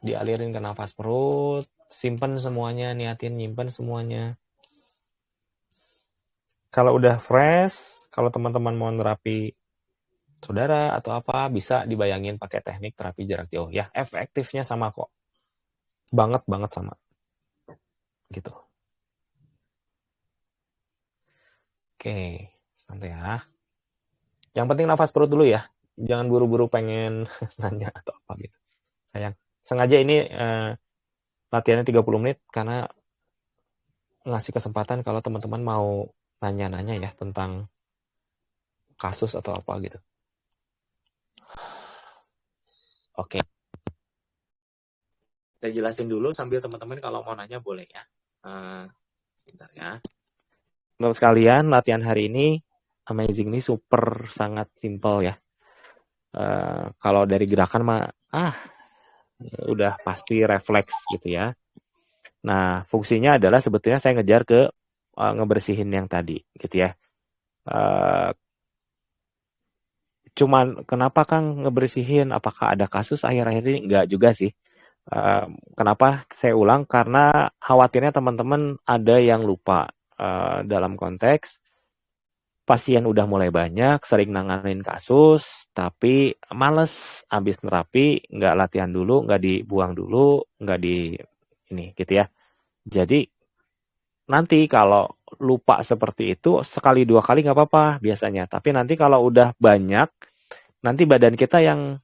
dialirin ke nafas perut, simpen semuanya, niatin nyimpen semuanya. Kalau udah fresh, kalau teman-teman mau terapi saudara atau apa, bisa dibayangin pakai teknik terapi jarak jauh ya. Efektifnya sama kok. Banget sama. Gitu. Oke, santai ya. Yang penting nafas perut dulu ya. Jangan buru-buru pengen nanya atau apa gitu. Sayang. Sengaja ini latihannya 30 menit karena ngasih kesempatan kalau teman-teman mau nanya-nanya ya tentang kasus atau apa gitu. Oke. Saya jelasin dulu sambil teman-teman kalau mau nanya boleh ya. Sebentar ya. Menurut sekalian, latihan hari ini amazing ini super sangat simple ya. Kalau dari gerakan mah udah pasti refleks gitu ya. Nah, fungsinya adalah sebetulnya saya ngejar ke ngebersihin yang tadi gitu ya. Cuman kenapa Kang ngebersihin? Apakah ada kasus akhir-akhir ini? Enggak juga sih. Kenapa saya ulang? Karena khawatirnya teman-teman ada yang lupa dalam konteks pasien udah mulai banyak, sering nanganin kasus, tapi males habis terapi, nggak latihan dulu, nggak dibuang dulu, nggak di ini gitu ya. Jadi nanti kalau lupa seperti itu sekali dua kali nggak apa-apa biasanya. Tapi nanti kalau udah banyak, nanti badan kita yang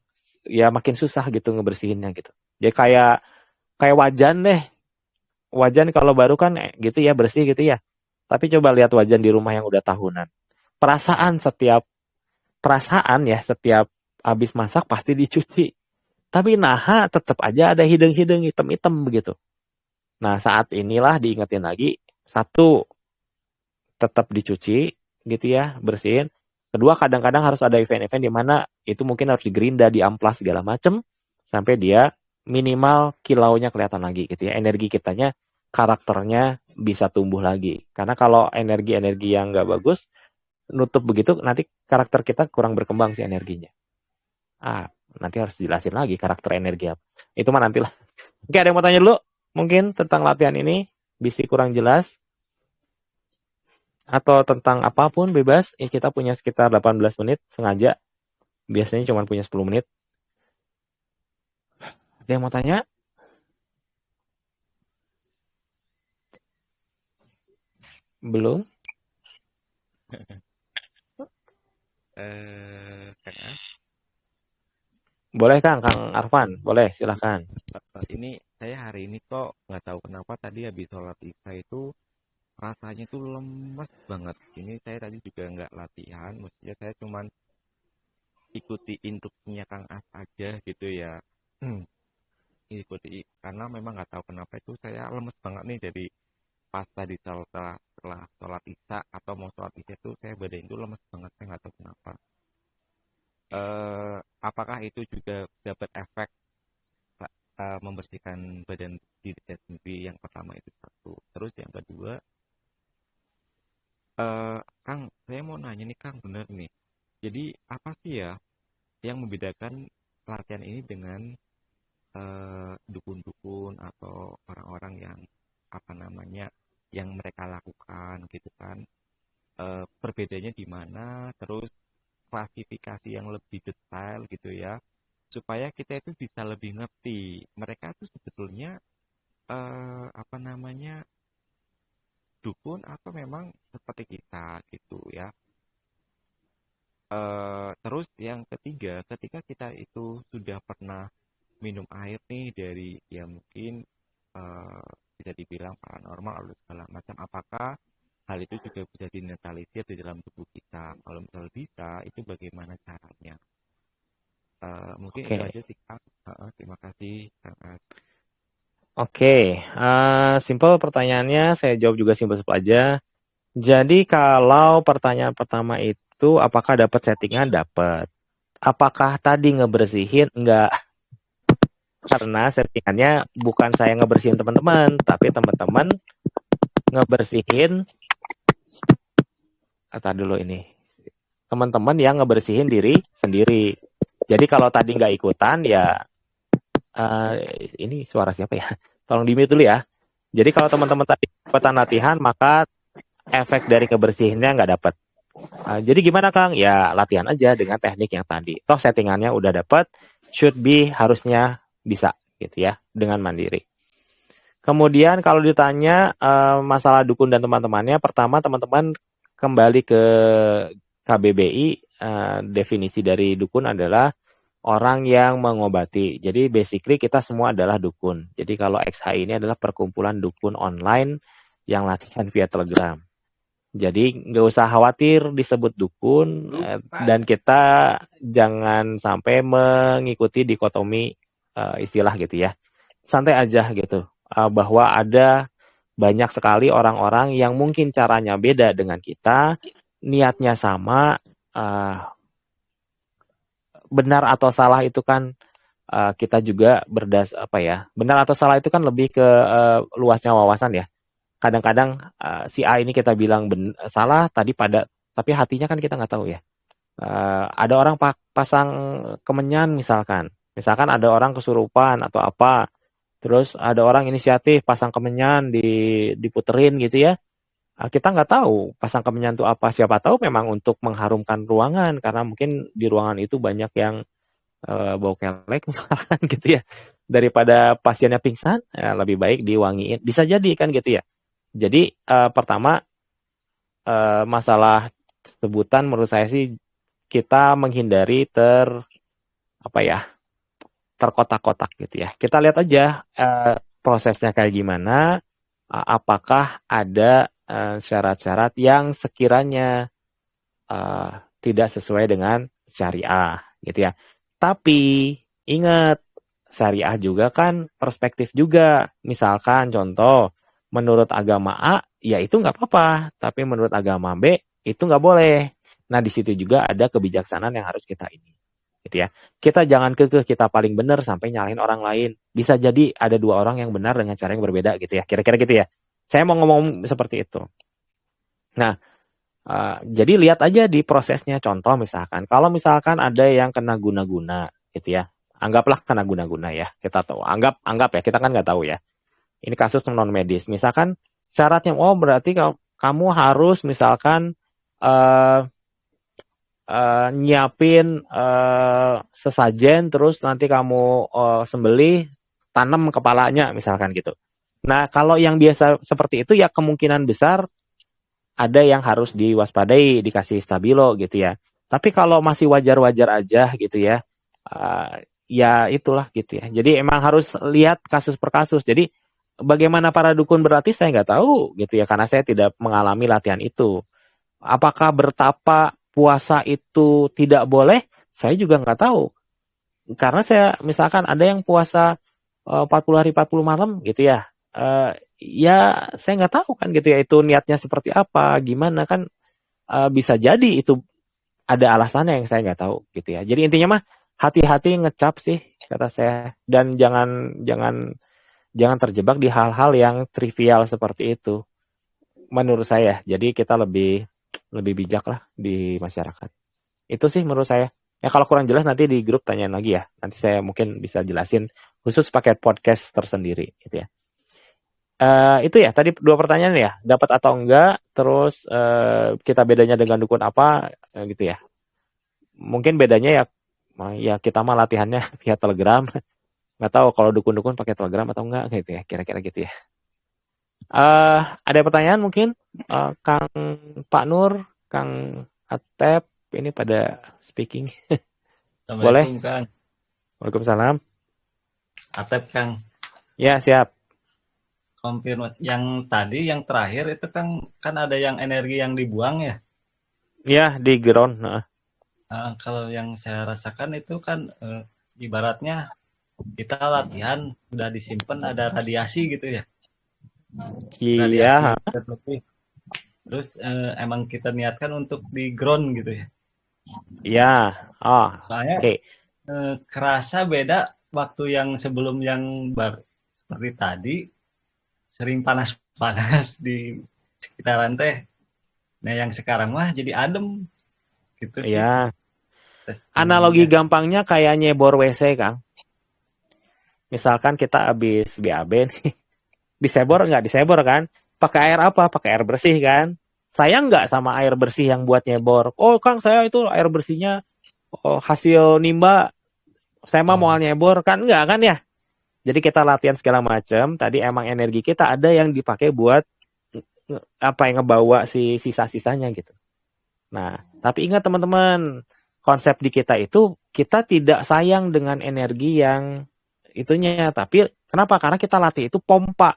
ya makin susah gitu ngebersihinnya gitu. Jadi kayak kayak wajan deh. Wajan kalau baru kan gitu ya bersih gitu ya. Tapi coba lihat wajan di rumah yang udah tahunan. Perasaan setiap perasaan ya setiap habis masak pasti dicuci. Tapi naha tetap aja ada hidung-hidung hitam-hitam begitu. Nah, saat inilah diingetin lagi, satu, tetap dicuci gitu ya, bersihin. Kedua, kadang-kadang harus ada event-event di mana itu mungkin harus digerinda, diamplas segala macem sampai dia minimal kilaunya kelihatan lagi gitu ya. Energi kitanya, karakternya bisa tumbuh lagi. Karena kalau energi-energi yang nggak bagus, nutup begitu, nanti karakter kita kurang berkembang sih energinya. Nanti harus jelasin lagi karakter energi apa. Itu mah nantilah. Oke, ada yang mau tanya dulu? Mungkin tentang latihan ini, bisa kurang jelas? Atau tentang apapun bebas. Kita punya sekitar 18 menit sengaja. Biasanya cuma punya 10 menit. Ada yang mau tanya? Belum? Kang As, Boleh Kang, Kang Arfan. Boleh, silahkan. ini saya hari ini kok nggak tahu kenapa tadi habis sholat isya itu rasanya tuh lemes banget. Ini saya tadi juga nggak latihan, maksudnya saya cuman ikuti instruksinya Kang As aja gitu ya. Ikuti karena memang nggak tahu kenapa itu saya lemes banget nih dari pas tadi setelah sholat isya atau mau sholat isya itu saya badan itu lemes banget, saya nggak tahu kenapa. Apakah itu juga dapat efek membersihkan badan diri saya sendiri? Yang pertama itu satu. Terus yang kedua, Kang, saya mau nanya nih Kang, bener nih. Jadi apa sih ya yang membedakan latihan ini dengan dukun-dukun atau orang-orang yang apa namanya yang mereka lakukan gitu kan? Perbedaannya di mana? Terus klasifikasi yang lebih detail gitu ya, supaya kita itu bisa lebih ngerti mereka itu sebetulnya apa namanya dukun atau memang seperti kita gitu ya. Terus yang ketiga, ketika kita itu sudah pernah minum air nih dari ya mungkin eh, bisa dibilang paranormal atau segala macam, apakah hal itu juga bisa dinetralisir di dalam tubuh kita? Kalau misalnya bisa, itu bagaimana caranya? Mungkin itu Oke. aja sih Kang. Terima kasih Kang As. Oke. Simple pertanyaannya, saya jawab juga simple-simple aja. Jadi kalau pertanyaan pertama itu, apakah dapat settingan? Dapat. Apakah tadi ngebersihin? Enggak. Karena settingannya bukan saya ngebersihin teman-teman, tapi teman-teman ngebersihin kata dulu ini. Teman-teman yang ngebersihin diri sendiri. Jadi kalau tadi nggak ikutan ya Ini suara siapa ya? Tolong di-mute dulu ya. Jadi kalau teman-teman tadi ikutan latihan, maka efek dari kebersihannya nggak dapat. Jadi gimana Kang? Ya latihan aja dengan teknik yang tadi. Toh settingannya udah dapat, should be harusnya bisa gitu ya dengan mandiri. Kemudian kalau ditanya masalah dukun dan teman-temannya, pertama teman-teman kembali ke KBBI, definisi dari dukun adalah orang yang mengobati. Jadi basically kita semua adalah dukun. Jadi kalau XHI ini adalah perkumpulan dukun online yang latihan via Telegram. Jadi nggak usah khawatir disebut dukun dan kita jangan sampai mengikuti dikotomi istilah gitu ya. Santai aja gitu bahwa ada banyak sekali orang-orang yang mungkin caranya beda dengan kita, niatnya sama, benar atau salah itu kan kita juga benar atau salah itu kan lebih ke luasnya wawasan ya. Kadang-kadang si A ini kita bilang salah tapi hatinya kan kita nggak tahu ya. Ada orang pasang kemenyan misalkan ada orang kesurupan atau apa, terus ada orang inisiatif pasang kemenyan diputerin gitu ya. Kita nggak tahu pasang kemenyan itu apa, siapa tahu memang untuk mengharumkan ruangan karena mungkin di ruangan itu banyak yang bau kelek misalkan gitu ya, daripada pasiennya pingsan lebih baik diwangiin, bisa jadi kan gitu ya. Jadi pertama masalah sebutan menurut saya sih kita menghindari apa ya terkotak-kotak gitu ya. Kita lihat aja prosesnya kayak gimana, apakah ada syarat-syarat yang sekiranya tidak sesuai dengan syariah gitu ya. Tapi ingat syariah juga kan perspektif juga. Misalkan contoh menurut agama A ya itu nggak apa-apa, tapi menurut agama B itu nggak boleh. Nah di situ juga ada kebijaksanaan yang harus kita ini gitu ya. Kita jangan kekeh kita paling benar sampai nyalahin orang lain. Bisa jadi ada dua orang yang benar dengan cara yang berbeda gitu ya. Kira-kira gitu ya. Saya mau ngomong seperti itu. Nah, jadi lihat aja di prosesnya. Contoh misalkan, kalau misalkan ada yang kena guna-guna gitu ya. Anggaplah kena guna-guna ya. Kita tahu. Anggap ya, kita kan nggak tahu ya. Ini kasus non medis. Misalkan syaratnya, oh berarti kamu harus misalkan uh, nyiapin sesajen terus nanti kamu sembelih tanam kepalanya misalkan gitu. Nah, kalau yang biasa seperti itu ya kemungkinan besar ada yang harus diwaspadai, dikasih stabilo gitu ya. Tapi kalau masih wajar-wajar aja gitu ya, ya itulah gitu ya. Jadi emang harus lihat kasus per kasus. Jadi bagaimana para dukun berarti saya nggak tahu gitu ya, karena saya tidak mengalami latihan itu. Apakah bertapa puasa itu tidak boleh? Saya juga nggak tahu. Karena saya misalkan ada yang puasa 40 hari 40 malam gitu ya. Ya saya nggak tahu kan gitu ya itu niatnya seperti apa, gimana kan bisa jadi itu ada alasannya yang saya nggak tahu gitu ya. Jadi intinya mah hati-hati ngecap sih kata saya dan jangan jangan jangan terjebak di hal-hal yang trivial seperti itu menurut saya. Jadi kita lebih lebih bijak lah di masyarakat. Itu sih menurut saya. Ya kalau kurang jelas nanti di grup tanyain lagi ya. Nanti saya mungkin bisa jelasin khusus pakai podcast tersendiri gitu ya. Itu ya tadi dua pertanyaan ya, dapat atau enggak, terus kita bedanya dengan dukun apa gitu ya. Mungkin bedanya ya ya kita mah latihannya via Telegram. Nggak tahu kalau dukun-dukun pakai Telegram atau enggak gitu ya, kira-kira gitu ya. Ada pertanyaan mungkin Kang Pak Nur, Kang Atep ini pada speaking. Boleh? Assalamualaikum Kang. Waalaikumsalam. Atep Kang. Ya, siap. Konfirmasi yang tadi yang terakhir itu kan ada yang energi yang dibuang ya. Ya, di ground. Kalau yang saya rasakan itu kan ibaratnya kita latihan udah disimpan ada radiasi gitu ya. Radiasi Iya, terlebih. Terus emang kita niatkan untuk di ground gitu ya. iya. Oh, Soalnya oke. kerasa beda waktu yang sebelum yang seperti tadi sering panas-panas di sekitaran teh. Nah yang sekarang mah jadi adem gitu sih Iya. Analogi testimoninya. gampangnya kayak nyebor WC, Kang. Misalkan kita habis BAB nih, disebor nggak disebor kan? Pakai air apa? Pakai air bersih kan? Sayang nggak sama air bersih yang buat nyebor? Oh Kang, saya itu air bersihnya hasil nimba, saya mah mau nyebor kan? Nggak kan ya? Jadi kita latihan segala macam. Tadi emang energi kita ada yang dipakai buat apa yang ngebawa si sisa-sisanya gitu. Nah, tapi ingat teman-teman, konsep di kita itu kita tidak sayang dengan energi yang itunya, tapi kenapa? Karena kita latih itu pompa.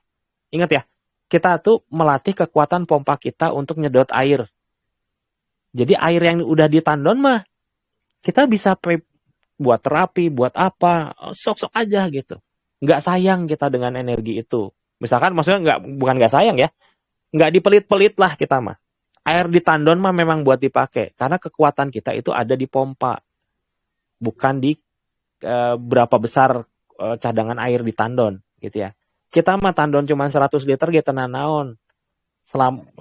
Ingat ya, kita tuh melatih kekuatan pompa kita untuk nyedot air. Jadi air yang udah di tandon mah kita bisa buat terapi, buat apa, sok-sok aja gitu. Nggak sayang kita dengan energi itu. Misalkan maksudnya bukan nggak sayang ya, nggak dipelit-pelit lah kita mah. Air di tandon mah memang buat dipakai karena kekuatan kita itu ada di pompa, bukan di berapa besar cadangan air di tandon gitu ya. Kita mah tandon cuma 100 liter gitu naon.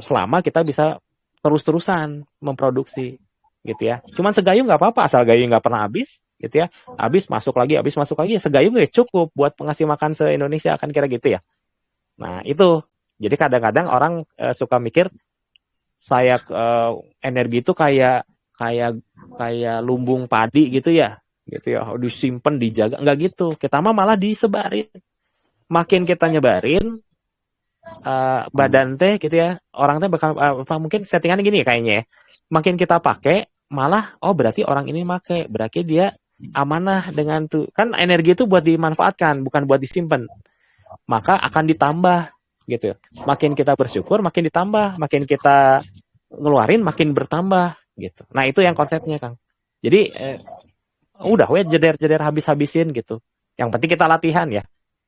Selama kita bisa terus-terusan memproduksi gitu ya. Cuman segayung nggak apa-apa asal gayung nggak pernah habis gitu ya. Habis masuk lagi segayung nggak cukup buat pengasih makan se-Indonesia kan kira gitu ya. Nah, itu. Jadi kadang-kadang orang suka mikir saya energi itu kayak lumbung padi gitu ya disimpan dijaga nggak gitu, kita mah malah disebarin, makin kita nyebarin badan teh gitu ya, orang teh bakal mungkin settingan gini kayaknya ya, makin kita pakai malah berarti orang ini pakai, berarti dia amanah dengan tuh kan, energi itu buat dimanfaatkan bukan buat disimpan, maka akan ditambah gitu. Makin kita bersyukur makin ditambah, makin kita ngeluarin makin bertambah gitu. Nah itu yang konsepnya Kang. Jadi udah jeder habis-habisin gitu. Yang penting kita latihan ya.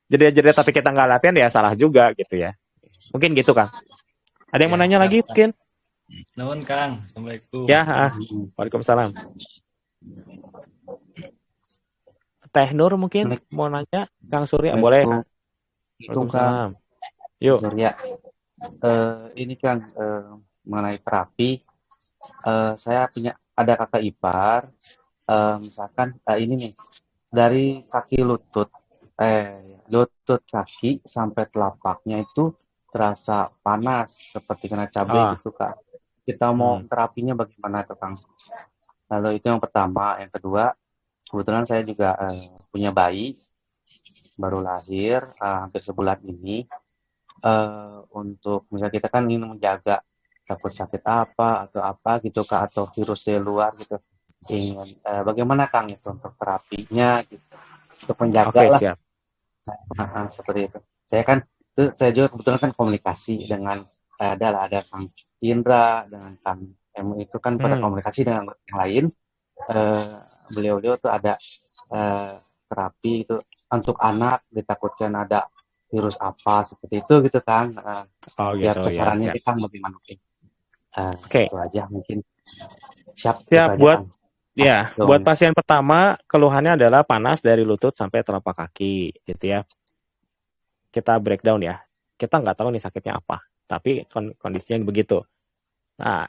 Jeder tapi kita nggak latihan ya salah juga gitu ya. Mungkin gitu Kang. Ada yang mau nanya lagi mungkin? Nuhun Kang. Assalamualaikum. Ya, Waalaikumsalam. Teh Nur mungkin mau nanya Kang Surya boleh. Waalaikumsalam. Yuk. Surya. Ini Kang mengenai terapi. Saya ada kakak ipar. Misalkan ini nih dari kaki lutut kaki sampai telapaknya itu terasa panas seperti kena cabai gitu Kak. Kita mau terapinya bagaimana tuh Kang? Lalu itu yang pertama. Yang kedua, kebetulan saya juga punya bayi baru lahir hampir sebulan ini. Untuk misalnya kita kan ingin menjaga takut sakit apa atau apa gitu Kak, atau virus dari luar gitu, ingin bagaimana Kang itu untuk terapinya gitu, untuk menjaga lah. Siap. Seperti itu. Saya juga kebetulan kan komunikasi dengan ada Kang Indra dengan Kang Emu, itu kan pada komunikasi dengan yang lain. Beliau tuh ada terapi itu untuk anak, ditakutkan ada virus apa seperti itu gitu kan. Biar kesarannya kita bagaimana. Itu aja mungkin. Siap buat ya, buat pasien pertama keluhannya adalah panas dari lutut sampai telapak kaki gitu ya. Kita breakdown ya. Kita nggak tahu nih sakitnya apa, tapi kondisinya begitu. Nah,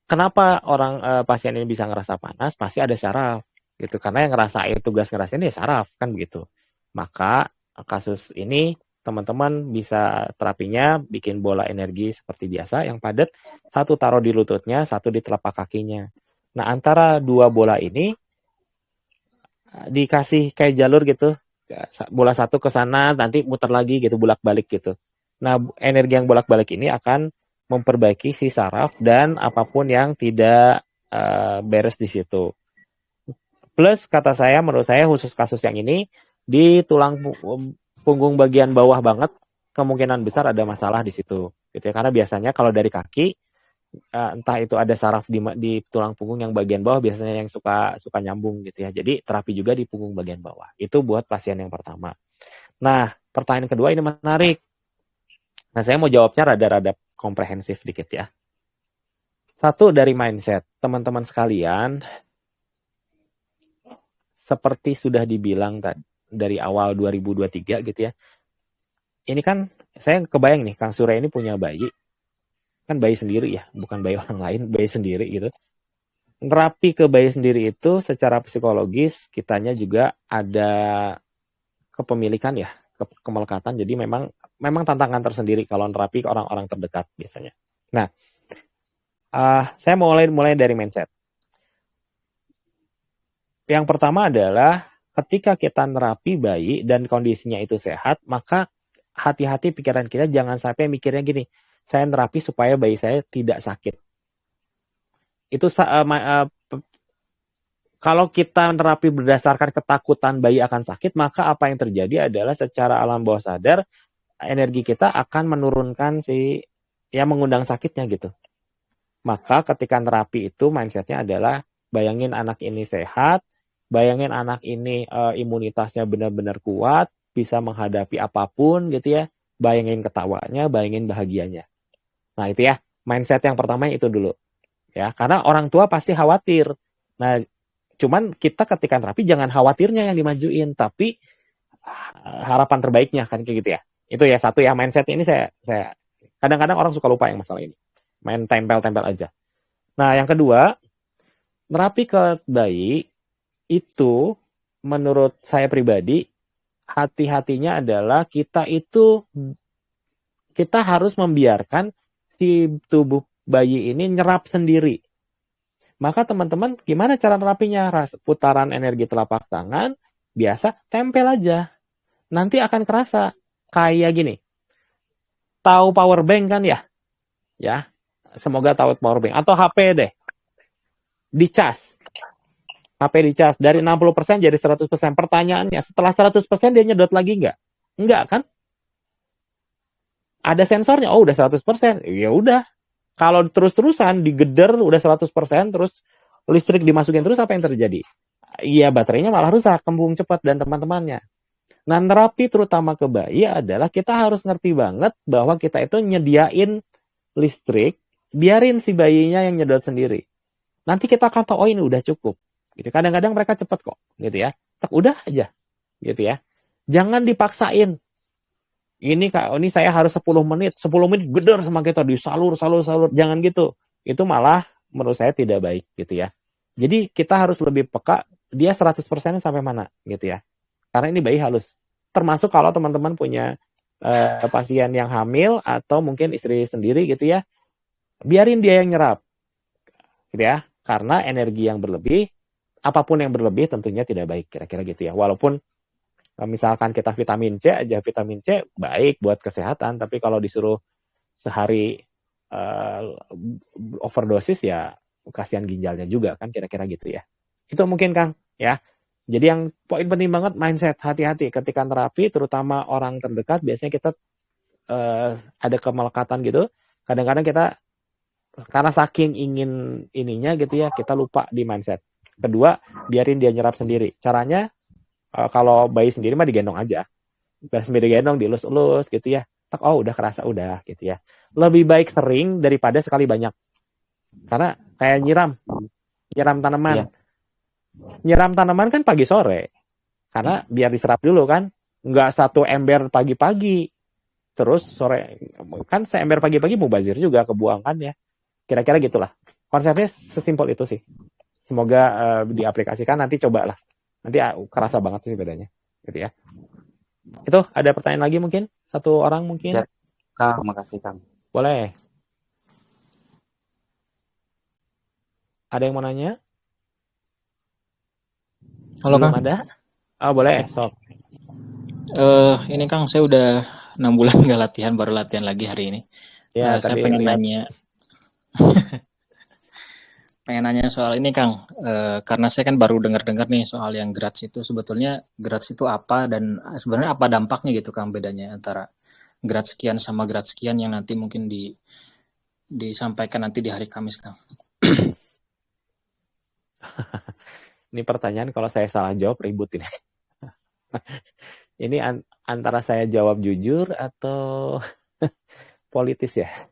kenapa orang pasien ini bisa ngerasa panas? Pasti ada saraf gitu, karena yang tugas ngerasain ya saraf kan begitu. Maka kasus ini teman-teman bisa terapinya bikin bola energi seperti biasa yang padat, satu taruh di lututnya, satu di telapak kakinya. Nah, antara dua bola ini dikasih kayak jalur gitu, bola satu ke sana, nanti muter lagi gitu, bolak-balik gitu. Nah, energi yang bolak-balik ini akan memperbaiki si saraf dan apapun yang tidak beres di situ. Plus, menurut saya khusus kasus yang ini, di tulang punggung bagian bawah banget, kemungkinan besar ada masalah di situ. Gitu ya. Karena biasanya kalau dari kaki, entah itu ada saraf di tulang punggung yang bagian bawah, biasanya yang suka nyambung gitu ya. Jadi terapi juga di punggung bagian bawah. Itu buat pasien yang pertama. Nah, pertanyaan kedua ini menarik. Nah, saya mau jawabnya rada-rada komprehensif dikit ya. Satu, dari mindset. Teman-teman sekalian, seperti sudah dibilang dari awal 2023 gitu ya. Ini kan saya kebayang nih, Kang Surya ini punya bayi. Kan bayi sendiri ya, bukan bayi orang lain, bayi sendiri gitu. Terapi ke bayi sendiri itu secara psikologis kitanya juga ada kepemilikan ya, kemelekatan. Jadi memang tantangan tersendiri kalau nerapi ke orang-orang terdekat biasanya. Nah, saya mulai dari mindset. Yang pertama adalah ketika kita nerapi bayi dan kondisinya itu sehat, maka hati-hati pikiran kita jangan sampai mikirnya gini, saya nerapi supaya bayi saya tidak sakit. Itu kalau kita nerapi berdasarkan ketakutan bayi akan sakit, maka apa yang terjadi adalah secara alam bawah sadar energi kita akan menurunkan mengundang sakitnya gitu. Maka ketika nerapi itu mindsetnya adalah bayangin anak ini sehat, bayangin anak ini imunitasnya benar-benar kuat, bisa menghadapi apapun gitu ya. Bayangin ketawanya, bayangin bahagianya. Nah itu ya, mindset yang pertama itu dulu. Ya, karena orang tua pasti khawatir. Nah, cuman kita ketika terapi jangan khawatirnya yang dimajuin, tapi harapan terbaiknya kan kayak gitu ya. Itu ya satu ya, mindset ini saya kadang-kadang orang suka lupa yang masalah ini. Main tempel-tempel aja. Nah, yang kedua, nerapi ke bayi itu menurut saya pribadi hati-hatinya adalah kita harus membiarkan si tubuh bayi ini nyerap sendiri. Maka teman-teman gimana cara nerapinya? Putaran energi telapak tangan biasa tempel aja. Nanti akan kerasa kayak gini. Tahu power bank kan ya? Ya. Semoga tahu power bank atau HP deh. Dicas. HP dicas dari 60% jadi 100%. Pertanyaannya, setelah 100% dia nyedot lagi nggak? Enggak kan? Ada sensornya, oh udah 100%. Ya udah. Kalau terus-terusan digeder udah 100%, terus listrik dimasukin terus, apa yang terjadi? Iya, baterainya malah rusak, kembung cepat dan teman-temannya. Nah, terapi terutama ke bayi adalah kita harus ngerti banget bahwa kita itu nyediain listrik, biarin si bayinya yang nyedot sendiri. Nanti kita akan tahu, oh ini udah cukup. Gitu. Kadang-kadang mereka cepat kok, gitu ya. Tak udah aja, gitu ya. Jangan dipaksain. Ini saya harus 10 menit geder sama kita disalur, jangan gitu. Itu malah menurut saya tidak baik gitu ya. Jadi kita harus lebih peka dia 100% sampai mana gitu ya. Karena ini bayi halus. Termasuk kalau teman-teman punya pasien yang hamil atau mungkin istri sendiri gitu ya. Biarin dia yang nyerap. Gitu ya. Karena energi yang berlebih, apapun yang berlebih tentunya tidak baik kira-kira gitu ya. Walaupun misalkan kita vitamin C aja, vitamin C baik buat kesehatan, tapi kalau disuruh sehari overdosis ya kasihan ginjalnya juga kan kira-kira gitu ya. Itu mungkin Kang ya. Jadi yang poin penting banget mindset, hati-hati ketika terapi terutama orang terdekat biasanya kita ada kemelekatan gitu. Kadang-kadang kita karena saking ingin ininya gitu ya, kita lupa di mindset. Kedua, biarin dia nyerap sendiri. Caranya kalau bayi sendiri mah digendong aja. Sendiri gendong, dielus-elus gitu ya. Oh udah kerasa udah gitu ya. Lebih baik sering daripada sekali banyak. Karena kayak nyiram tanaman. Yeah. Nyiram tanaman kan pagi sore. Karena biar diserap dulu kan. Nggak satu ember pagi-pagi. Terus sore. Kan seember pagi-pagi mubazir juga kebuang kan ya. Kira-kira gitulah. Konsepnya sesimpel itu sih. Semoga diaplikasikan. Nanti cobalah. Nanti kerasa banget sih bedanya. Gitu ya. Itu ada pertanyaan lagi mungkin? Satu orang mungkin? Ya, Kang, makasih Kang. Boleh. Ada yang mau nanya? Halo Belum Kang. ada? Oh boleh, sok. Ini Kang, saya udah 6 bulan nggak latihan, baru latihan lagi hari ini. Ya, saya pengen nanya. Pengen nanya soal ini Kang, karena saya kan baru dengar-dengar nih soal yang GRATS itu. Sebetulnya GRATS itu apa dan sebenarnya apa dampaknya gitu Kang, bedanya antara GRATS sekian sama GRATS sekian yang nanti mungkin disampaikan nanti di hari Kamis Kang. Ini pertanyaan kalau saya salah jawab ribut ini. Ini antara saya jawab jujur atau politis ya?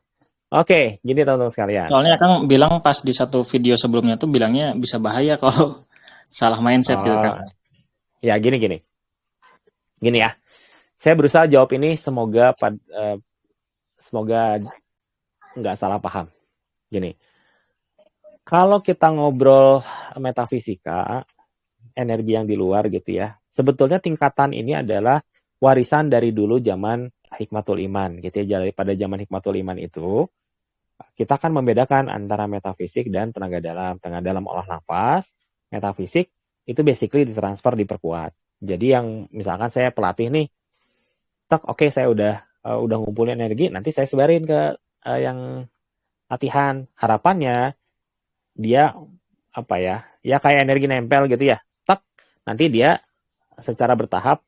Oke, gini teman-teman sekalian. Soalnya Kang bilang pas di satu video sebelumnya tuh bilangnya bisa bahaya kalau salah mindset gitu Kang. Ya gini. Gini ya. Saya berusaha jawab ini semoga nggak salah paham. Gini. Kalau kita ngobrol metafisika, energi yang di luar gitu ya, Sebetulnya tingkatan ini adalah warisan dari dulu zaman Hikmatul Iman gitu ya. Jadi pada zaman Hikmatul Iman itu kita kan membedakan antara metafisik dan tenaga dalam. Tenaga dalam olah nafas, metafisik itu basically ditransfer, diperkuat. Jadi yang misalkan saya pelatih nih, oke saya udah ngumpulin energi, nanti saya sebarin ke yang latihan. Harapannya dia ya kayak energi nempel gitu ya. Nanti dia secara bertahap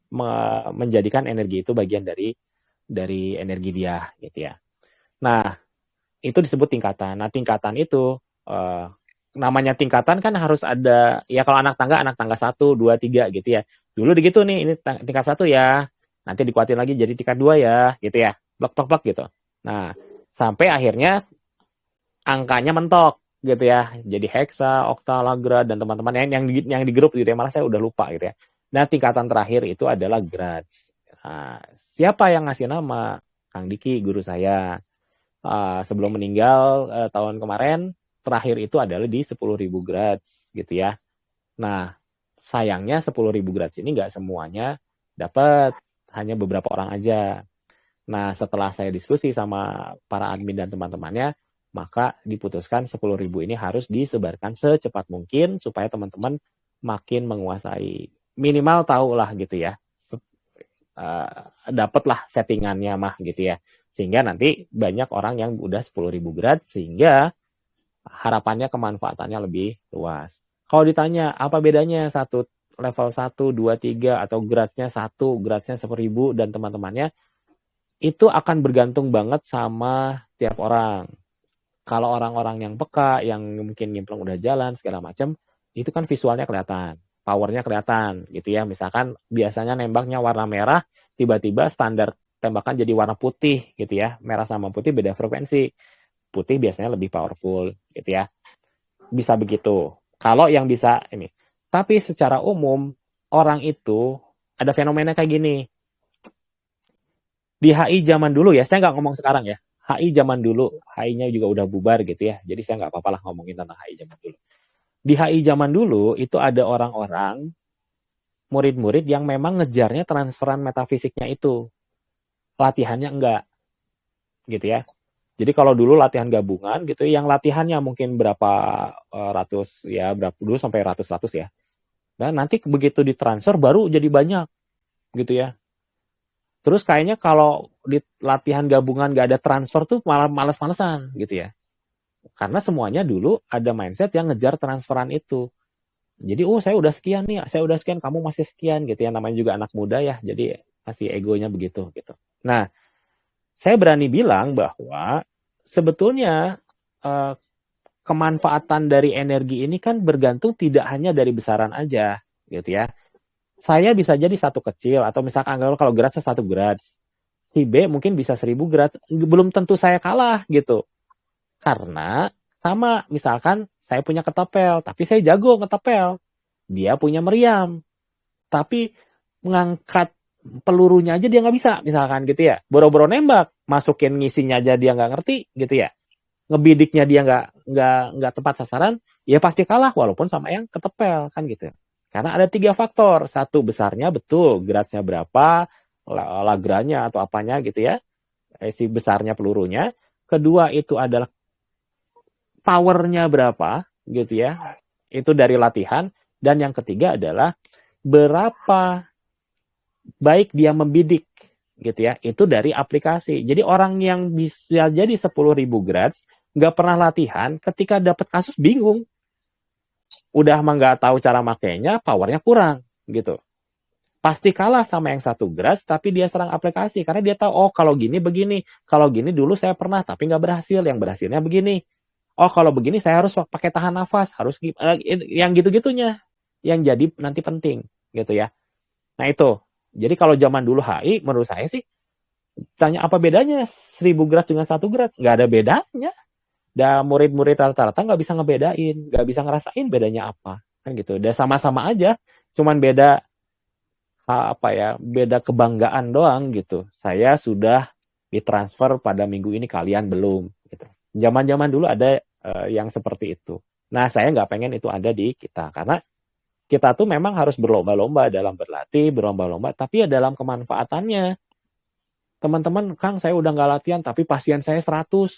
menjadikan energi itu bagian dari energi dia gitu ya. Nah, itu disebut tingkatan. Nah, tingkatan itu namanya tingkatan kan harus ada, ya kalau anak tangga 1, 2, 3 gitu ya. Dulu begitu nih, ini tingkat 1 ya. Nanti dikuatin lagi jadi tingkat 2 ya, gitu ya. Blok gitu. Nah, sampai akhirnya angkanya mentok gitu ya. Jadi heksa, okta, lagra dan teman-teman yang di grup gitu ya. Malah saya udah lupa gitu ya. Nah, tingkatan terakhir itu adalah grads. Nah, siapa yang ngasih nama? Kang Diki, guru saya. Sebelum meninggal tahun kemarin, terakhir itu adalah di 10.000 grads gitu ya. Nah, sayangnya 10.000 grads ini nggak semuanya dapat, hanya beberapa orang aja. Nah, setelah saya diskusi sama para admin dan teman-temannya, maka diputuskan 10.000 ini harus disebarkan secepat mungkin supaya teman-teman makin menguasai. Minimal tahu lah gitu ya. Dapatlah settingannya mah gitu ya. Sehingga nanti banyak orang yang udah 10.000 grad, sehingga harapannya kemanfaatannya lebih luas. Kalau ditanya apa bedanya satu level 1, 2, 3 atau gradnya 1, gradnya 10.000 dan teman-temannya, itu akan bergantung banget sama tiap orang. Kalau orang-orang yang peka, yang mungkin nyemplung udah jalan segala macam, itu kan visualnya kelihatan, powernya kelihatan gitu ya. Misalkan biasanya nembaknya warna merah, tiba-tiba standar tembakan jadi warna putih gitu ya. Merah sama putih beda frekuensi. Putih biasanya lebih powerful gitu ya. Bisa begitu. Kalau yang bisa ini. Tapi secara umum orang itu ada fenomena kayak gini. Di HI zaman dulu ya, saya nggak ngomong sekarang ya. HI zaman dulu, HI-nya juga udah bubar gitu ya. Jadi saya nggak apa-apa lah ngomongin tentang HI zaman dulu. Di HI zaman dulu itu ada orang-orang, murid-murid yang memang ngejarnya transferan metafisiknya itu. Latihannya enggak. Gitu ya. Jadi kalau dulu latihan gabungan gitu, yang latihannya mungkin berapa ratus ya, berapa dulu sampai ratus-ratus ya. Dan nanti begitu ditransfer baru jadi banyak gitu ya. Terus kayaknya kalau di latihan gabungan gak ada transfer tuh malah males-malesan gitu ya. Karena semuanya dulu ada mindset yang ngejar transferan itu. Jadi saya udah sekian nih, saya udah sekian, kamu masih sekian gitu ya. Namanya juga anak muda ya, jadi masih egonya begitu gitu. Nah, saya berani bilang bahwa sebetulnya kemanfaatan dari energi ini kan bergantung tidak hanya dari besaran aja gitu ya. Saya bisa jadi satu kecil, atau misalkan kalau gradsnya 1 grads, si B mungkin bisa 1000 grads, belum tentu saya kalah gitu. Karena sama, misalkan saya punya ketapel, tapi saya jago ketapel. Dia punya meriam, tapi mengangkat pelurunya aja dia nggak bisa, misalkan gitu ya. Boro-boro nembak, masukin ngisinya aja dia nggak ngerti gitu ya. Ngebidiknya dia nggak tepat sasaran, ya pasti kalah walaupun sama yang ketepel kan gitu. Karena ada 3 faktor. 1, besarnya betul, gradsnya berapa, lagranya atau apanya gitu ya, si besarnya pelurunya. Kedua itu adalah powernya berapa gitu ya, itu dari latihan. Dan yang ketiga adalah berapa baik dia membidik gitu ya, itu dari aplikasi. Jadi orang yang bisa jadi 10.000 grads nggak pernah latihan, ketika dapat kasus bingung. Udah mah nggak tahu cara makainya, powernya kurang gitu. Pasti kalah sama yang 1 grads, tapi dia serang aplikasi karena dia tahu, kalau gini begini, kalau gini dulu saya pernah tapi nggak berhasil, yang berhasilnya begini. Kalau begini saya harus pakai tahan nafas, harus yang gitu-gitunya yang jadi nanti penting gitu ya. Nah itu. Jadi kalau zaman dulu HI, menurut saya sih, tanya apa bedanya 1000 grads dengan 1 grads? Nggak ada bedanya. Dan murid-murid rata-rata nggak bisa ngebedain, nggak bisa ngerasain bedanya apa, kan gitu. Dan sama-sama aja, cuman beda beda kebanggaan doang gitu. Saya sudah ditransfer pada minggu ini, kalian belum. Gitu. Zaman-zaman dulu ada yang seperti itu. Nah, saya nggak pengen itu ada di kita, karena Kita tuh memang harus berlomba-lomba dalam berlatih, berlomba-lomba, tapi ya dalam kemanfaatannya. Teman-teman, Kang, saya udah nggak latihan, tapi pasien saya 100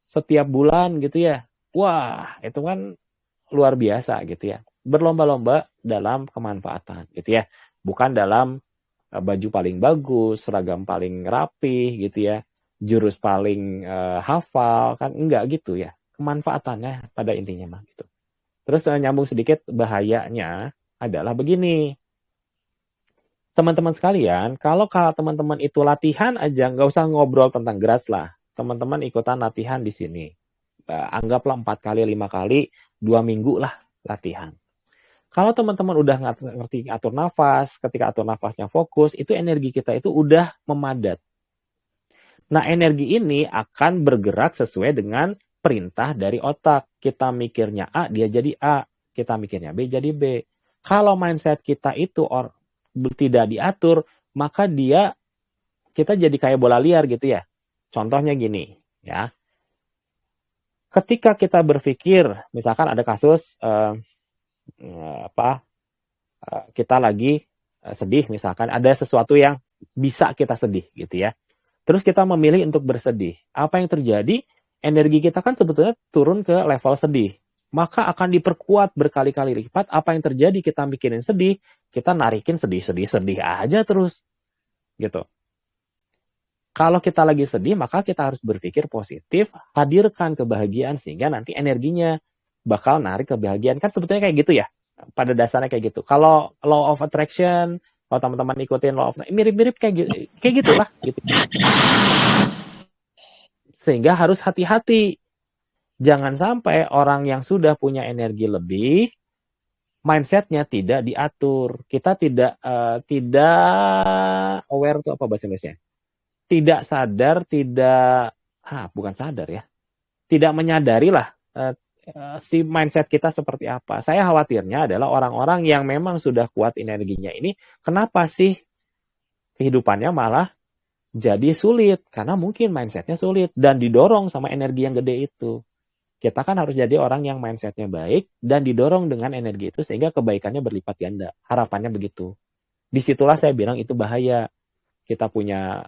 setiap bulan gitu ya. Wah, itu kan luar biasa gitu ya. Berlomba-lomba dalam kemanfaatan gitu ya. Bukan dalam baju paling bagus, seragam paling rapi gitu ya, jurus paling hafal, kan enggak gitu ya. Kemanfaatannya pada intinya mah gitu. Terus nyambung sedikit, bahayanya adalah begini. Teman-teman sekalian, kalau teman-teman itu latihan aja, nggak usah ngobrol tentang GRATS lah. Teman-teman ikutan latihan di sini. Anggaplah 4 kali, 5 kali, 2 minggu lah latihan. Kalau teman-teman udah ngerti atur nafas, ketika atur nafasnya fokus, itu energi kita itu udah memadat. Nah, energi ini akan bergerak sesuai dengan perintah dari otak. Kita mikirnya A, dia jadi A. Kita mikirnya B, jadi B. Kalau mindset kita itu tidak diatur, maka kita jadi kayak bola liar gitu ya. Contohnya gini, ya. Ketika kita berpikir, misalkan ada kasus kita lagi sedih, misalkan ada sesuatu yang bisa kita sedih gitu ya. Terus kita memilih untuk bersedih. Apa yang terjadi? Energi kita kan sebetulnya turun ke level sedih. Maka akan diperkuat berkali-kali lipat. Apa yang terjadi? Kita mikirin sedih, kita narikin sedih aja terus. Gitu. Kalau kita lagi sedih, maka kita harus berpikir positif, hadirkan kebahagiaan, sehingga nanti energinya bakal narik kebahagiaan. Kan sebetulnya kayak gitu ya. Pada dasarnya kayak gitu. Kalau law of attraction, kalau teman-teman ikutin law of mirip-mirip kayak gitulah gitu. Sehingga harus hati-hati. Jangan sampai orang yang sudah punya energi lebih, mindsetnya tidak diatur. Kita tidak aware itu apa bahasa Indonesia? Tidak sadar, bukan sadar ya. Tidak menyadari lah si mindset kita seperti apa. Saya khawatirnya adalah orang-orang yang memang sudah kuat energinya ini, kenapa sih kehidupannya malah jadi sulit? Karena mungkin mindsetnya sulit dan didorong sama energi yang gede itu. Kita kan harus jadi orang yang mindsetnya baik dan didorong dengan energi itu sehingga kebaikannya berlipat ganda. Harapannya begitu. Disitulah saya bilang itu bahaya. Kita punya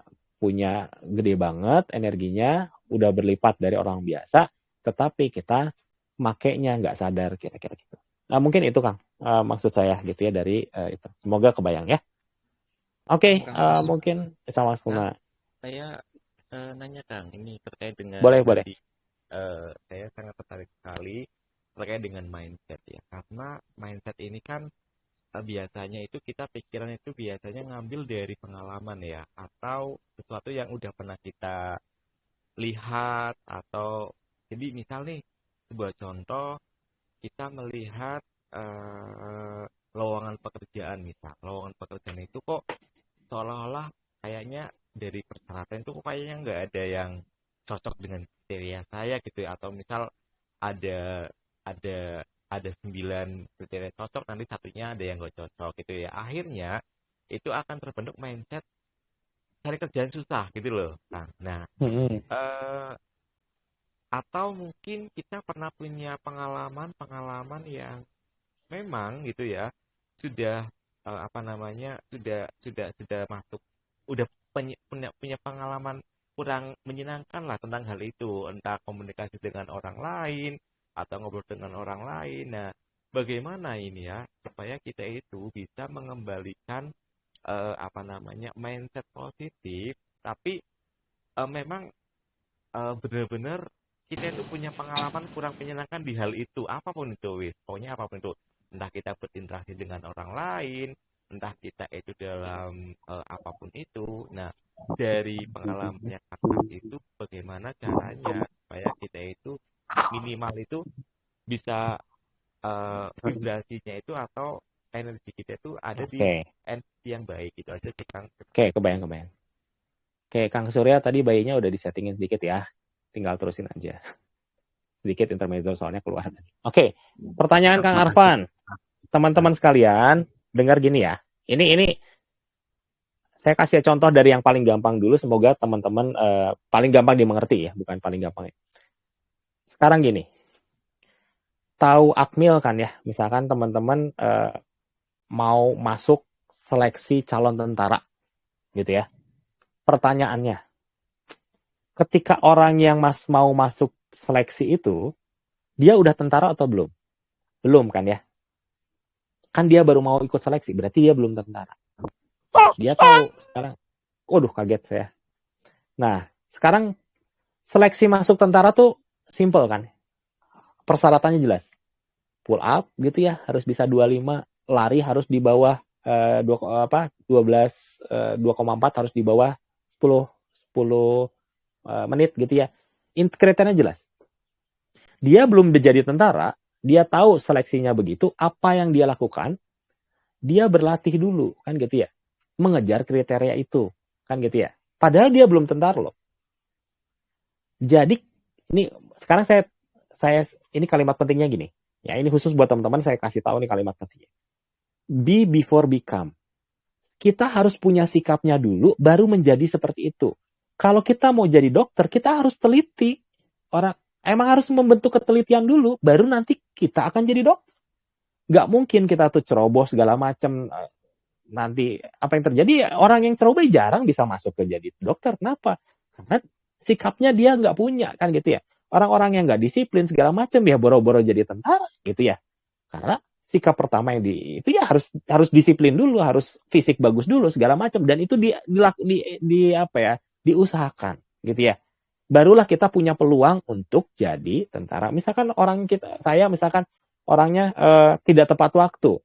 gede banget energinya, udah berlipat dari orang biasa, tetapi kita makainya nggak sadar kira-kira gitu. Nah, mungkin itu Kang maksud saya gitu ya dari itu. Semoga kebayang ya. Oke, mungkin sama Puna. Saya nanya Kang, ini terkait dengan boleh. Saya sangat tertarik sekali terkait dengan mindset ya, karena mindset ini kan biasanya itu kita pikiran itu biasanya ngambil dari pengalaman ya, atau sesuatu yang udah pernah kita lihat, atau jadi misal nih sebuah contoh, kita melihat lowongan pekerjaan, misal lowongan pekerjaan itu kok seolah-olah kayaknya dari persyaratan itu kayaknya nggak ada yang cocok dengan kriteria saya gitu ya, atau misal ada 9 kriteria cocok, nanti satunya ada yang nggak cocok gitu ya. Akhirnya itu akan terbentuk mindset cari kerjaan susah gitu loh. Nah, atau mungkin kita pernah punya pengalaman yang memang gitu ya sudah sudah masuk, udah punya pengalaman kurang menyenangkan lah tentang hal itu, entah komunikasi dengan orang lain atau ngobrol dengan orang lain. Nah, bagaimana ini ya supaya kita itu bisa mengembalikan mindset positif, tapi memang benar-benar kita itu punya pengalaman kurang menyenangkan di hal itu, apapun itu pokoknya apapun itu, entah kita berinteraksi dengan orang lain, entah kita itu dalam apapun itu. Nah, dari pengalamannya kakak itu bagaimana caranya supaya kita itu minimal itu bisa vibrasinya itu atau energi kita itu ada di energi yang baik, itu aja sih Kang. Oke, kebayang. Oke, Kang Surya tadi bayinya udah disettingin sedikit ya, tinggal terusin aja sedikit intermezzo soalnya keluar. Oke, pertanyaan Kang Arfan. Teman-teman sekalian dengar gini ya, ini saya kasih contoh dari yang paling gampang dulu, semoga teman-teman paling gampang dimengerti ya, bukan paling gampang. Sekarang gini, tahu Akmil kan ya, misalkan teman-teman mau masuk seleksi calon tentara, gitu ya. Pertanyaannya, ketika orang yang mau masuk seleksi itu, dia udah tentara atau belum? Belum kan ya? Kan dia baru mau ikut seleksi, berarti dia belum tentara. Dia tahu sekarang, waduh kaget saya. Nah, sekarang seleksi masuk tentara tuh simple kan? Persyaratannya jelas. Pull up gitu ya, harus bisa 25, lari harus di bawah 2,4 harus di bawah 10 menit gitu ya. Kriterianya jelas. Dia belum jadi tentara, dia tahu seleksinya begitu, apa yang dia lakukan? Dia berlatih dulu, kan gitu ya. Mengejar kriteria itu, kan gitu ya. Padahal dia belum tentara loh. Jadi ini sekarang saya ini kalimat pentingnya gini. Ya, ini khusus buat teman-teman, saya kasih tahu nih kalimat pentingnya. Be before become. Kita harus punya sikapnya dulu, baru menjadi seperti itu. Kalau kita mau jadi dokter, kita harus teliti. Emang harus membentuk ketelitian dulu, baru nanti kita akan jadi dokter. Nggak mungkin kita tuh ceroboh segala macam. Nanti apa yang terjadi? Orang yang ceroboh jarang bisa masuk ke jadi dokter. Kenapa? Karena sikapnya dia nggak punya, kan gitu ya. Orang-orang yang nggak disiplin segala macam ya boro-boro jadi tentara gitu ya. Karena sikap pertama yang itu ya harus disiplin dulu, harus fisik bagus dulu segala macam, dan itu diusahakan gitu ya. Barulah kita punya peluang untuk jadi tentara. Misalkan saya misalkan orangnya tidak tepat waktu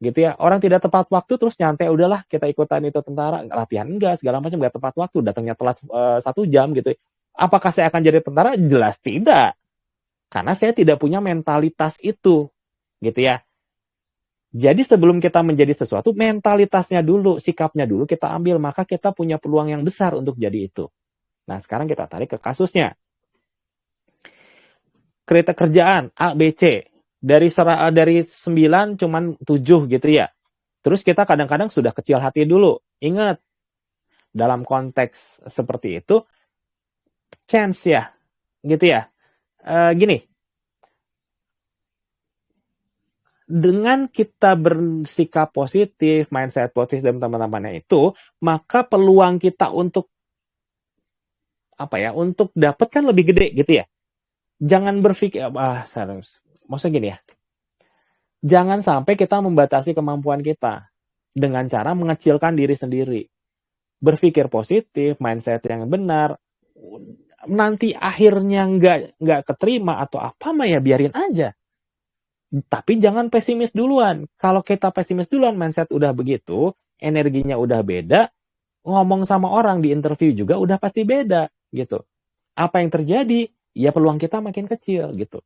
gitu ya. Orang tidak tepat waktu terus nyantai, udahlah kita ikutan itu tentara, latihan enggak segala macam, enggak tepat waktu, datangnya telat 1 jam gitu. Apakah saya akan jadi tentara? Jelas tidak. Karena saya tidak punya mentalitas itu. Gitu ya. Jadi sebelum kita menjadi sesuatu, mentalitasnya dulu, sikapnya dulu kita ambil. Maka kita punya peluang yang besar untuk jadi itu. Nah sekarang kita tarik ke kasusnya. Kriteria kerjaan A, B, C. Dari 9 cuman 7 gitu ya. Terus kita kadang-kadang sudah kecil hati dulu. Ingat, dalam konteks seperti itu, chance ya, gitu ya. Gini, dengan kita bersikap positif, mindset positif dan teman-temannya itu, maka peluang kita untuk untuk dapat kan lebih gede gitu ya. Jangan berpikir maksudnya gini ya. Jangan sampai kita membatasi kemampuan kita dengan cara mengecilkan diri sendiri. Berpikir positif, mindset yang benar. Nanti akhirnya nggak keterima atau apa mah ya biarin aja. Tapi jangan pesimis duluan. Kalau kita pesimis duluan, mindset udah begitu, energinya udah beda, ngomong sama orang di interview juga udah pasti beda gitu. Apa yang terjadi? Ya peluang kita makin kecil gitu.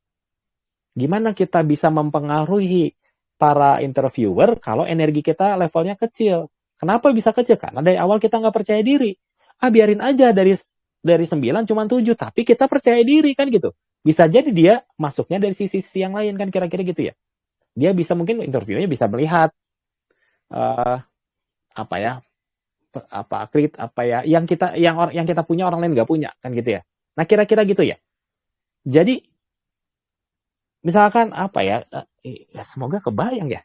Gimana kita bisa mempengaruhi para interviewer kalau energi kita levelnya kecil? Kenapa bisa kecil? Karena dari awal kita nggak percaya diri. Biarin aja dari 9 cuma 7, tapi kita percaya diri kan gitu. Bisa jadi dia masuknya dari sisi yang lain kan kira-kira gitu ya. Dia bisa mungkin interviewnya bisa melihat yang kita punya orang lain nggak punya kan gitu ya. Nah kira-kira gitu ya. Jadi misalkan semoga kebayang ya.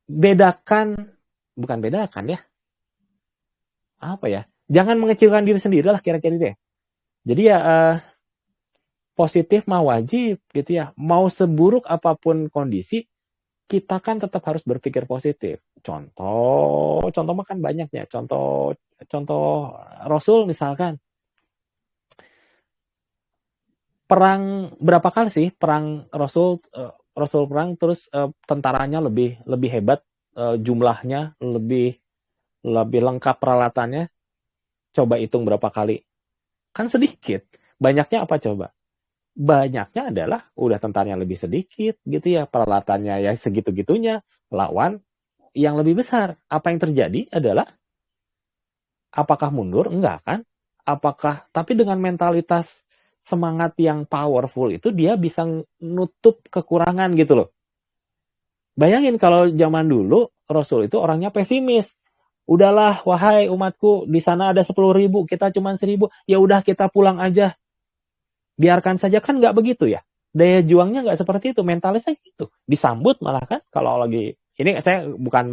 Bukan bedakan ya. Jangan mengecilkan diri sendiri lah kira-kira gitu ya. Jadi ya positif mah wajib gitu ya. Mau seburuk apapun kondisi, kita kan tetap harus berpikir positif. Contoh mah kan banyak ya. Contoh Rasul misalkan. Perang berapa kali sih perang Rasul perang terus tentaranya lebih hebat, jumlahnya lebih lengkap peralatannya. Coba hitung berapa kali. Kan sedikit. Banyaknya apa coba? Banyaknya adalah udah tentaranya lebih sedikit gitu ya, peralatannya ya segitu-gitunya, lawan yang lebih besar. Apa yang terjadi adalah apakah mundur? Enggak kan? Tapi dengan mentalitas semangat yang powerful itu dia bisa nutup kekurangan gitu loh. Bayangin kalau zaman dulu Rasul itu orangnya pesimis. Udahlah wahai umatku, di sana ada 10.000, kita cuma 1.000, ya udah kita pulang aja. Biarkan saja, kan nggak begitu ya. daya juangnya nggak seperti itu, mentalisnya gitu. Disambut malah kan kalau lagi, ini saya bukan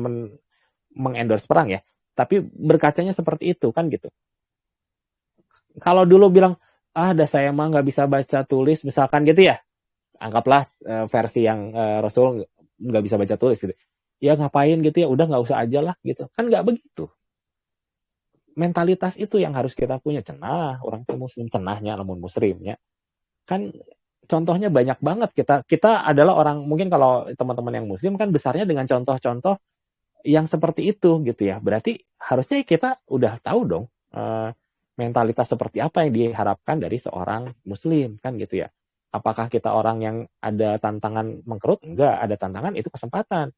mengendorse perang ya, tapi berkacanya seperti itu kan gitu. Kalau dulu bilang, dah saya mah nggak bisa baca tulis, misalkan gitu ya, anggaplah versi yang Rasul nggak bisa baca tulis gitu. Ya ngapain gitu ya, udah nggak usah aja lah gitu. Kan nggak begitu. Mentalitas itu yang harus kita punya. Cenah, orang tuh muslim, cenahnya namun muslimnya. Kan contohnya banyak banget. Kita adalah orang, mungkin kalau teman-teman yang muslim kan besarnya dengan contoh-contoh yang seperti itu gitu ya. Berarti harusnya kita udah tahu dong mentalitas seperti apa yang diharapkan dari seorang muslim kan gitu ya. Apakah kita orang yang ada tantangan mengkerut? Enggak, ada tantangan itu kesempatan.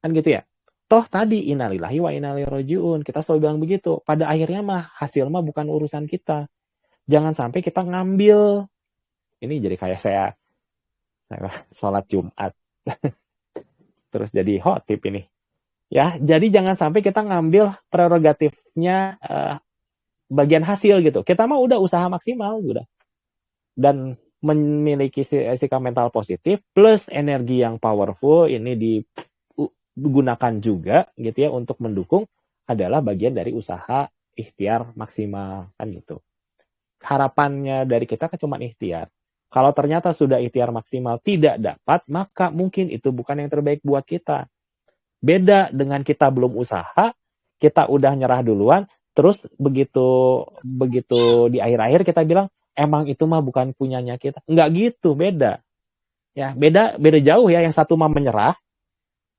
Kan gitu ya. Toh tadi innalillahi wa inna ilaihi rajiun. Kita selalu bilang begitu. Pada akhirnya mah hasil mah bukan urusan kita. Jangan sampai kita ngambil, ini jadi kayak saya sholat Jumat. Terus jadi khotib ini. Ya, jadi jangan sampai kita ngambil prerogatifnya bagian hasil gitu. Kita mah udah usaha maksimal udah. Dan memiliki sikap mental positif plus energi yang powerful ini digunakan juga gitu ya untuk mendukung adalah bagian dari usaha ikhtiar maksimal kan gitu. Harapannya dari kita kan cuma ikhtiar. Kalau ternyata sudah ikhtiar maksimal tidak dapat, maka mungkin itu bukan yang terbaik buat kita. Beda dengan kita belum usaha, kita udah nyerah duluan, terus begitu di akhir-akhir kita bilang emang itu mah bukan punyanya kita. Enggak gitu, beda. Ya, beda jauh ya. Yang satu mah menyerah,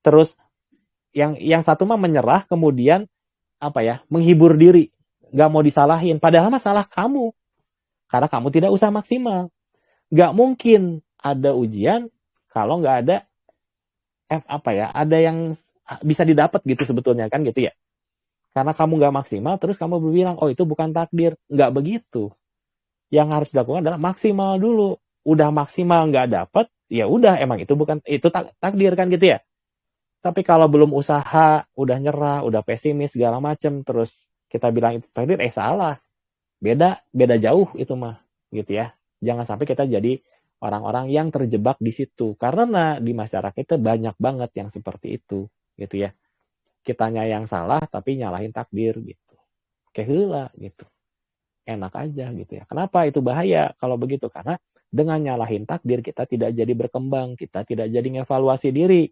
terus yang satu mah menyerah kemudian menghibur diri, nggak mau disalahin. Padahal mah salah kamu, karena kamu tidak usaha maksimal. Nggak mungkin ada ujian kalau nggak ada ada yang bisa didapat gitu sebetulnya kan gitu ya. Karena kamu nggak maksimal, terus kamu bilang, oh itu bukan takdir. Nggak begitu. Yang harus dilakukan adalah maksimal dulu. Udah maksimal nggak dapat, ya udah emang itu bukan takdir kan gitu ya. Tapi kalau belum usaha, udah nyerah, udah pesimis segala macem, terus kita bilang itu takdir, salah. Beda jauh itu mah gitu ya. Jangan sampai kita jadi orang-orang yang terjebak di situ. Karena di masyarakat kita banyak banget yang seperti itu gitu ya. Kitanya yang salah tapi nyalahin takdir gitu. Kayak heula gitu. Enak aja gitu ya. Kenapa itu bahaya kalau begitu? Karena dengan nyalahin takdir kita tidak jadi berkembang, kita tidak jadi ngevaluasi diri.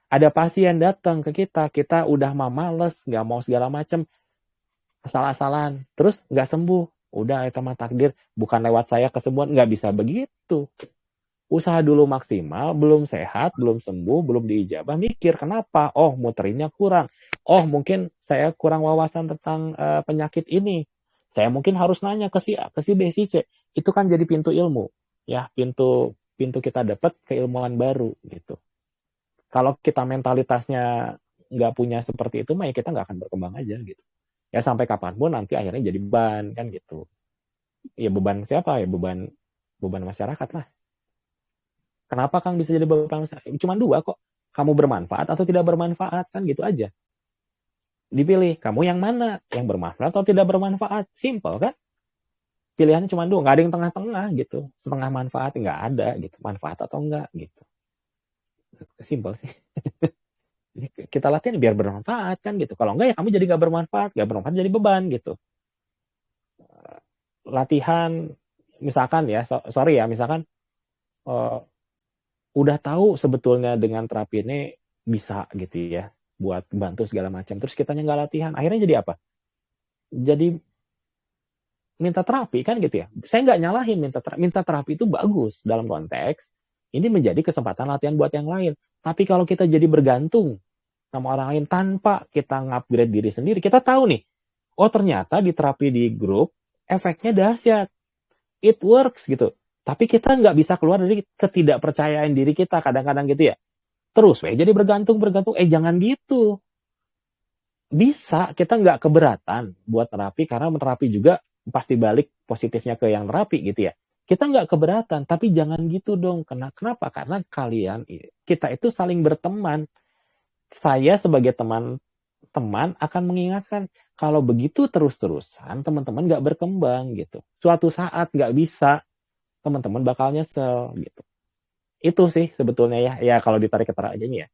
Ada pasien datang ke kita udah males, nggak mau segala macem, asal-asalan, terus nggak sembuh. Udah itu mah takdir, bukan lewat saya kesembuhan, nggak bisa begitu. Usaha dulu maksimal, belum sehat, belum sembuh, belum diijabah, mikir kenapa? Oh, muterinnya kurang. Oh, mungkin saya kurang wawasan tentang penyakit ini. Saya mungkin harus nanya ke si A, ke si B, si C. Itu kan jadi pintu ilmu, ya, pintu kita dapat keilmuan baru gitu. Kalau kita mentalitasnya nggak punya seperti itu, mah ya kita nggak akan berkembang aja gitu. Ya sampai kapanpun nanti akhirnya jadi beban kan gitu. Ya beban siapa ya? Beban masyarakat lah. Kenapa Kang bisa jadi beban masyarakat? Cuma dua kok. Kamu bermanfaat atau tidak bermanfaat kan gitu aja. Dipilih kamu yang mana? Yang bermanfaat atau tidak bermanfaat? Simple kan? Pilihannya cuma dua, nggak ada yang tengah-tengah gitu. Setengah manfaat nggak ada gitu. Manfaat atau enggak gitu. Simple sih. Kita latihan biar bermanfaat kan gitu. Kalau enggak ya kamu jadi nggak bermanfaat jadi beban gitu. Latihan misalkan ya, misalkan udah tahu sebetulnya dengan terapi ini bisa gitu ya buat bantu segala macam. Terus kitanya nggak latihan, akhirnya jadi apa? Jadi minta terapi kan gitu ya. Saya nggak nyalahin minta terapi itu bagus dalam konteks ini menjadi kesempatan latihan buat yang lain. Tapi kalau kita jadi bergantung sama orang lain tanpa kita ngupgrade diri sendiri, kita tahu nih, oh ternyata di terapi di grup efeknya dahsyat, it works gitu. Tapi kita nggak bisa keluar dari ketidakpercayaan diri kita kadang-kadang gitu ya. Terus jadi bergantung, jangan gitu. Bisa, kita nggak keberatan buat terapi karena terapi juga pasti balik positifnya ke yang terapi gitu ya. Kita nggak keberatan, tapi jangan gitu dong. Kenapa? Karena kita itu saling berteman. Saya sebagai teman akan mengingatkan kalau begitu terus-terusan teman-teman nggak berkembang gitu. Suatu saat nggak bisa, teman-teman bakal nyesel gitu. Itu sih sebetulnya ya. Ya kalau ditarik ke terakhir aja ya.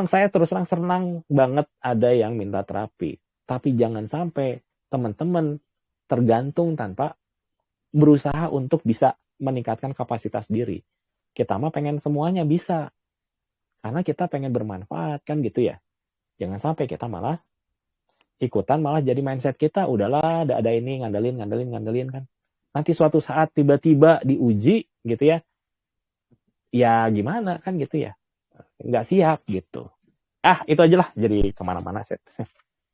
Saya terus terang senang banget ada yang minta terapi. Tapi jangan sampai teman-teman tergantung tanpa berusaha untuk bisa meningkatkan kapasitas diri. Kita mah pengen semuanya bisa. Karena kita pengen bermanfaat kan gitu ya. Jangan sampai kita malah ikutan malah jadi mindset kita udahlah ada ini ngandelin kan. Nanti suatu saat tiba-tiba diuji gitu ya. Ya gimana kan gitu ya. Nggak siap gitu. Itu aja lah jadi kemana-mana set.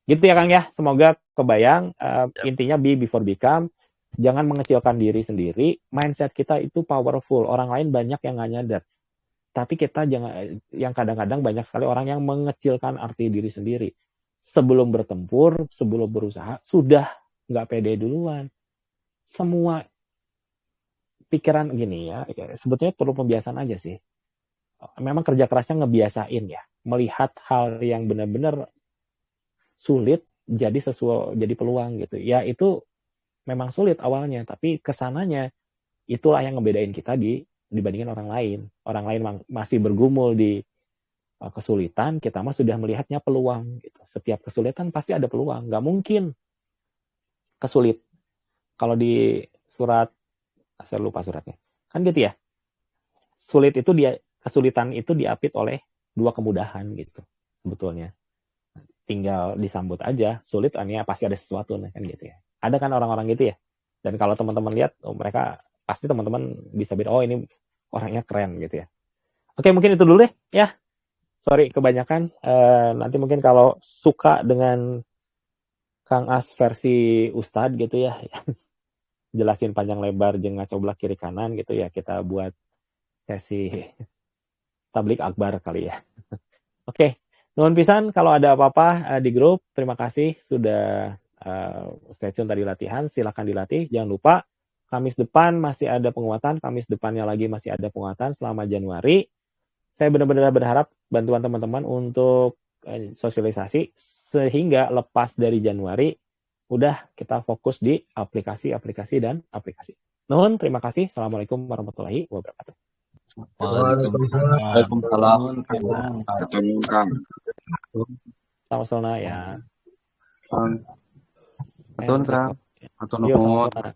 Gitu ya Kang ya. Semoga kebayang intinya be before become. Jangan mengecilkan diri sendiri. Mindset kita itu powerful. Orang lain banyak yang nggak nyadar. Tapi kita jangan, yang kadang-kadang banyak sekali orang yang mengecilkan arti diri sendiri. Sebelum bertempur, sebelum berusaha, sudah nggak pede duluan. Semua pikiran gini ya, sebetulnya perlu pembiasaan aja sih. Memang kerja kerasnya ngebiasain ya, melihat hal yang benar-benar sulit jadi peluang gitu. Ya itu memang sulit awalnya, tapi kesananya itulah yang ngebedain kita dibandingkan orang lain. Orang lain masih bergumul di kesulitan, kita mah sudah melihatnya peluang gitu. Setiap kesulitan pasti ada peluang, nggak mungkin kesulit. Kalau di surat, saya lupa suratnya, kan gitu ya. Kesulitan itu diapit oleh dua kemudahan gitu sebetulnya. Tinggal disambut aja. Sulit artinya pasti ada sesuatu kan gitu ya. Ada kan orang-orang gitu ya. Dan kalau teman-teman lihat, mereka pasti teman-teman bisa beda. Oh ini orangnya keren gitu ya. Oke mungkin itu dulu deh ya. Sorry kebanyakan. Nanti mungkin kalau suka dengan Kang As versi Ustadz gitu ya. Jelasin panjang lebar jeung ngacoblak kiri kanan gitu ya. Kita buat sesi tablik akbar kali ya. Oke. Nuhun pisan kalau ada apa-apa di grup. Terima kasih sudah stay tune tadi latihan. Silakan dilatih. Jangan lupa Kamis depan masih ada penguatan. Kamis depannya lagi masih ada penguatan selama Januari. Saya benar-benar berharap bantuan teman-teman untuk sosialisasi sehingga lepas dari Januari udah kita fokus di aplikasi dan aplikasi. Nuhun, terima kasih. Assalamualaikum warahmatullahi wabarakatuh. Waalaikumsalam. Selamat sore ya. Betul, Kang. Betul, Yo, nuhun. sama-sama.